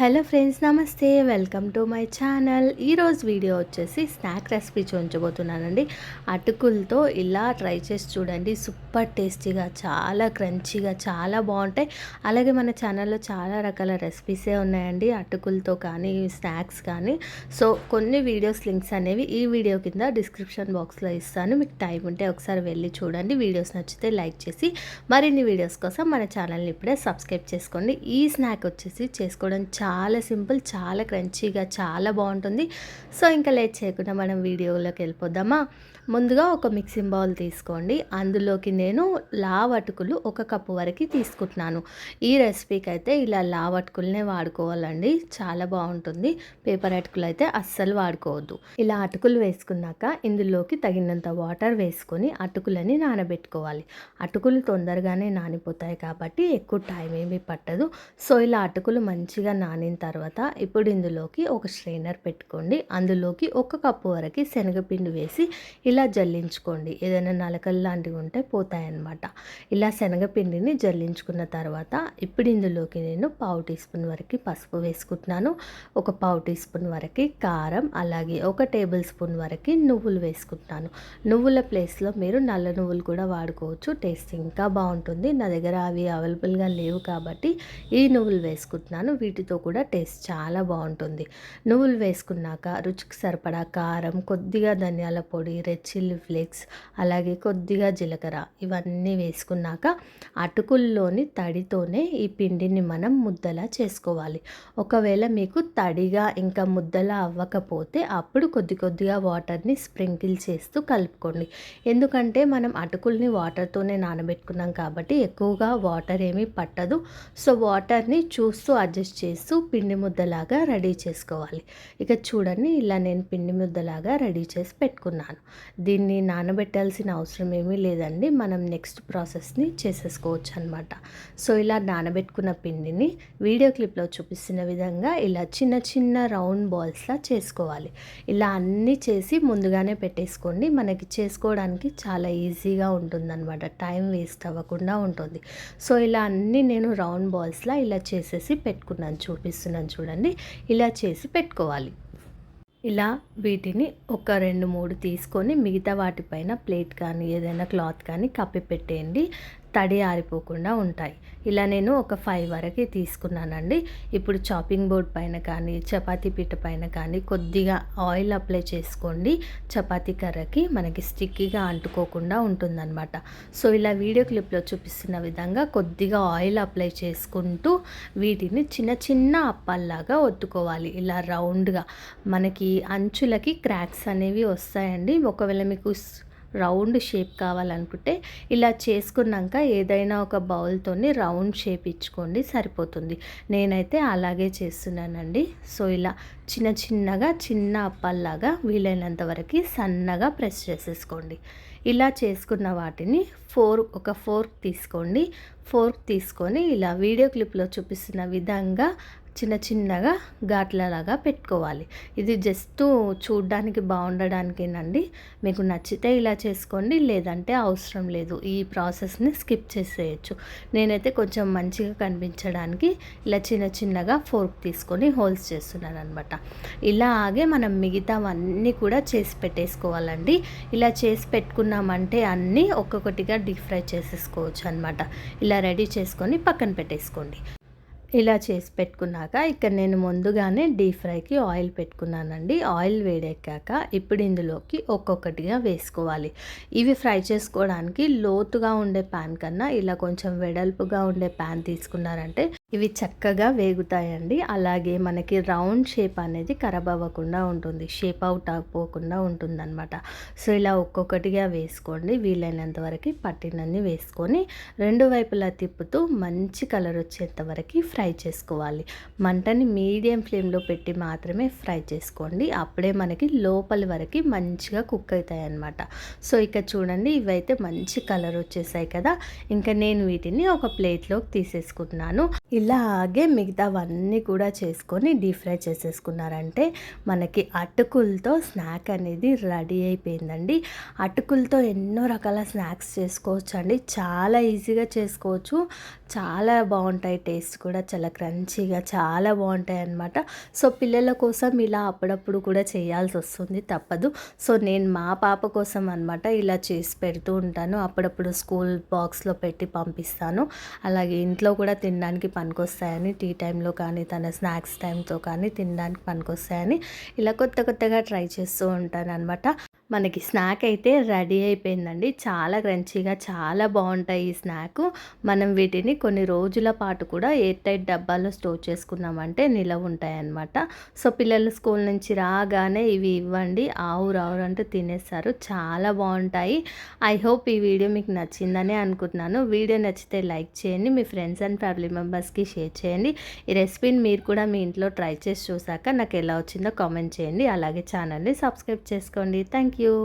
Hello friends, నమస్తే. Welcome to my channel. ఈరోజు video వచ్చేసి స్నాక్ రెసిపీ చూపించబోతున్నానండి. అటుకులతో ఇలా ట్రై చేసి చూడండి. సూపర్ టేస్టీగా, చాలా క్రంచీగా, చాలా బాగుంటాయి. అలాగే మన ఛానల్లో చాలా రకాల రెసిపీసే ఉన్నాయండి, అటుకులతో కానీ స్నాక్స్ కానీ. సో కొన్ని వీడియోస్ లింక్స్ అనేవి ఈ వీడియో కింద డిస్క్రిప్షన్ బాక్స్లో ఇస్తాను. మీకు టైం ఉంటే ఒకసారి వెళ్ళి చూడండి. వీడియోస్ నచ్చితే లైక్ చేసి మరిన్ని వీడియోస్ కోసం మన ఛానల్ని ఇప్పుడే సబ్స్క్రైబ్ చేసుకోండి. ఈ స్నాక్ వచ్చేసి చేసుకోవడం చాలా సింపుల్, చాలా క్రంచీగా, చాలా బాగుంటుంది. సో ఇంకా లేట్ చేయకుండా మనం వీడియోలోకి వెళ్ళిపోదామా. ముందుగా ఒక మిక్సింగ్ బౌల్ తీసుకోండి. అందులోకి నేను లావ్ అటుకులు 1 కప్పు వరకు తీసుకుంటున్నాను. ఈ రెసిపీకి అయితే ఇలా లావ్ అటుకులనే వాడుకోవాలండి, చాలా బాగుంటుంది. పేపర్ అటుకులు అయితే అస్సలు వాడుకోవద్దు. ఇలా అటుకులు వేసుకున్నాక ఇందులోకి తగినంత వాటర్ వేసుకొని అటుకులని నానబెట్టుకోవాలి. అటుకులు తొందరగానే నానిపోతాయి కాబట్టి ఎక్కువ టైం ఏమీ పట్టదు. సో ఇలా అటుకులు మంచిగా నానిన తర్వాత ఇప్పుడు ఇందులోకి ఒక స్ట్రైనర్ పెట్టుకోండి. అందులోకి 1 కప్పు వరకు శనగపిండి వేసి ఇలా జల్లించుకోండి. ఏదైనా నలకలు లాంటివి ఉంటే పోతాయన్నమాట. ఇలా శనగపిండిని జల్లించుకున్న తర్వాత ఇప్పుడు ఇందులోకి నేను 1/2 టీ స్పూన్ వరకు పసుపు వేసుకుంటున్నాను. 1/4 టీ స్పూన్ వరకు కారం, అలాగే 1 టేబుల్ స్పూన్ వరకు నువ్వులు వేసుకుంటున్నాను. నువ్వుల ప్లేస్లో మీరు నల్ల నువ్వులు కూడా వాడుకోవచ్చు, టేస్ట్ ఇంకా బాగుంటుంది. నా దగ్గర అవి అవైలబుల్గా లేవు కాబట్టి ఈ నువ్వులు వేసుకుంటున్నాను. వీటితో కూడా టేస్ట్ చాలా బాగుంటుంది. నువ్వులు వేసుకున్నాక రుచికి సరిపడా కారం, కొద్దిగా ధనియాల పొడి, రెడ్ చిల్లీ ఫ్లేక్స్, అలాగే కొద్దిగా జీలకర్ర ఇవన్నీ వేసుకున్నాక అటుకుల్లోని తడితోనే ఈ పిండిని మనం ముద్దలా చేసుకోవాలి. ఒకవేళ మీకు తడిగా ఇంకా ముద్దలా అవ్వకపోతే అప్పుడు కొద్దిగా వాటర్ని స్ప్రింకిల్ చేస్తూ కలుపుకోండి. ఎందుకంటే మనం అటుకుల్ని వాటర్తోనే నానబెట్టుకున్నాం కాబట్టి ఎక్కువగా వాటర్ ఏమీ పట్టదు. సో వాటర్ని చూస్తూ అడ్జస్ట్ చేస్తూ పిండి ముద్దలాగా రెడీ చేసుకోవాలి. ఇక చూడండి, ఇలా నేను పిండి ముద్దలాగా రెడీ చేసి పెట్టుకున్నాను. దీన్ని నానబెట్టాల్సిన అవసరం ఏమీ లేదండి, మనం నెక్స్ట్ ప్రాసెస్ని చేసేసుకోవచ్చు అనమాట. సో ఇలా నానబెట్టుకున్న పిండిని వీడియో క్లిప్లో చూపిస్తున్న విధంగా ఇలా చిన్న చిన్న రౌండ్ బాల్స్లా చేసుకోవాలి. ఇలా అన్నీ చేసి ముందుగానే పెట్టేసుకోండి. మనకి చేసుకోవడానికి చాలా ఈజీగా ఉంటుందన్నమాట, టైం వేస్ట్ అవ్వకుండా ఉంటుంది. సో ఇలా అన్నీ నేను రౌండ్ బాల్స్లా ఇలా చేసేసి పెట్టుకున్నాను, చూపిస్తున్నాను చూడండి. ఇలా చేసి పెట్టుకోవాలి. ఇలా వీటిని ఒక 2-3 తీసుకొని మిగతా వాటిపైన ప్లేట్ కానీ ఏదైనా క్లాత్ కానీ కప్పి పెట్టేయండి, తడి ఆరిపోకుండా ఉంటాయి. ఇలా నేను ఒక 5 వరకు తీసుకున్నానండి. ఇప్పుడు చాపింగ్ బోర్డ్ పైన కానీ చపాతీ పీట పైన కానీ కొద్దిగా ఆయిల్ అప్లై చేసుకోండి. చపాతీ కర్రకి మనకి స్టిక్కీగా అంటుకోకుండా ఉంటుందన్నమాట. సో ఇలా వీడియో క్లిప్లో చూపిస్తున్న విధంగా కొద్దిగా ఆయిల్ అప్లై చేసుకుంటూ వీటిని చిన్న చిన్న అప్పాల్లాగా ఒత్తుకోవాలి. ఇలా రౌండ్గా మనకి అంచులకి క్రాక్స్ అనేవి వస్తాయండి. ఒకవేళ మీకు రౌండ్ షేప్ కావాలనుకుంటే ఇలా చేసుకున్నాక ఏదైనా ఒక బౌల్తోని రౌండ్ షేప్ ఇచ్చుకోండి, సరిపోతుంది. నేనైతే అలాగే చేస్తున్నానండి. సో ఇలా చిన్న అప్పాల్లాగా వీలైనంత వరకు సన్నగా ప్రెస్ చేసేసుకోండి. ఇలా చేసుకున్న వాటిని ఒక ఫోర్క్ తీసుకోండి. ఫోర్క్ తీసుకొని ఇలా వీడియో క్లిప్లో చూపిస్తున్న విధంగా చిన్నగా ఘాట్లలాగా పెట్టుకోవాలి. ఇది జస్ట్ చూడ్డానికి బాగుండడానికేనండి. మీకు నచ్చితే ఇలా చేసుకోండి, లేదంటే అవసరం లేదు, ఈ ప్రాసెస్ని స్కిప్ చేసేయచ్చు. నేనైతే కొంచెం మంచిగా కనిపించడానికి ఇలా చిన్నగా ఫోర్క్ తీసుకొని హోల్స్ చేస్తున్నాను అనమాట. ఇలాగే మనం మిగతావన్నీ కూడా చేసి పెట్టేసుకోవాలండి. ఇలా చేసి పెట్టుకున్నామంటే అన్నీ ఒక్కొక్కటిగా డీప్ ఫ్రై చేసేసుకోవచ్చు అనమాట. ఇలా రెడీ చేసుకొని పక్కన పెట్టేసుకోండి. ఇలా చేసి పెట్టుకున్నాక ఇక్కడ నేను ముందుగానే డీప్ ఫ్రైకి ఆయిల్ పెట్టుకున్నానండి. ఆయిల్ వేడెక్కాక ఇప్పుడు ఇందులోకి ఒక్కొక్కటిగా వేసుకోవాలి. ఇవి ఫ్రై చేసుకోవడానికి లోతుగా ఉండే ప్యాన్ కన్నా ఇలా కొంచెం వెడల్పుగా ఉండే ప్యాన్ తీసుకున్నారంటే ఇవి చక్కగా వేగుతాయండి. అలాగే మనకి రౌండ్ షేప్ అనేది ఖరాబ్ అవ్వకుండా ఉంటుంది, షేప్ అవుట్ అవ్వకుండా ఉంటుందన్నమాట. సో ఇలా ఒక్కొక్కటిగా వేసుకోండి. వీలైనంత వరకు పట్టినన్ని వేసుకొని 2 వైపులా తిప్పుతూ మంచి కలర్ వచ్చేంత వరకు ఫ్రై చేసుకోవాలి. మంటని మీడియం ఫ్లేమ్లో పెట్టి మాత్రమే ఫ్రై చేసుకోండి. అప్పుడే మనకి లోపలి వరకు మంచిగా కుక్ అవుతాయి అన్నమాట. సో ఇక చూడండి, ఇవైతే మంచి కలర్ వచ్చేసాయి కదా. ఇంకా నేను వీటిని ఒక ప్లేట్లోకి తీసేసుకుంటున్నాను. ఇలాగే మిగతావన్నీ కూడా చేసుకొని డీప్ ఫ్రై చేసేసుకున్నారంటే మనకి అటుకులతో స్నాక్ అనేది రెడీ అయిపోయిందండి. అటుకులతో ఎన్నో రకాల స్నాక్స్ చేసుకోవచ్చు అండి. చాలా ఈజీగా చేసుకోవచ్చు. చాలా బాగుంటాయి. టేస్ట్ కూడా చాలా క్రంచీగా చాలా బాగుంటాయి అన్నమాట. సో పిల్లల కోసం ఇలా అప్పుడప్పుడు కూడా చేయాల్సి వస్తుంది, తప్పదు. సో నేను మా పాప కోసం అనమాట ఇలా చేసి పెడుతూ ఉంటాను. అప్పుడప్పుడు స్కూల్ బాక్స్లో పెట్టి పంపిస్తాను. అలాగే ఇంట్లో కూడా తినడానికి పనికొస్తాయని, టీ టైంలో కానీ తన స్నాక్స్ టైంతో కానీ తినడానికి పనికొస్తాయని ఇలా కొత్తగా ట్రై చేస్తూ ఉంటాను అనమాట. మనకి స్నాక్ అయితే రెడీ అయిపోయిందండి. చాలా క్రంచీగా చాలా బాగుంటాయి ఈ స్నాక్. మనం వీటిని కొన్ని రోజుల పాటు కూడా ఎయిర్ టైట్ డబ్బాలో స్టోర్ చేసుకున్నామంటే నిలవ ఉంటాయన్నమాట. సో పిల్లలు స్కూల్ నుంచి రాగానే ఇవి ఇవ్వండి, ఆవు అంటూ తినేస్తారు. చాలా బాగుంటాయి. ఐ హోప్ ఈ వీడియో మీకు నచ్చిందని అనుకుంటున్నాను. వీడియో నచ్చితే లైక్ చేయండి, మీ ఫ్రెండ్స్ అండ్ ఫ్యామిలీ మెంబర్స్కి షేర్ చేయండి. ఈ రెసిపీని మీరు కూడా మీ ఇంట్లో ట్రై చేసి చూసాక నాకు ఎలా వచ్చిందో కామెంట్ చేయండి. అలాగే ఛానల్ని సబ్స్క్రైబ్ చేసుకోండి. Thank you.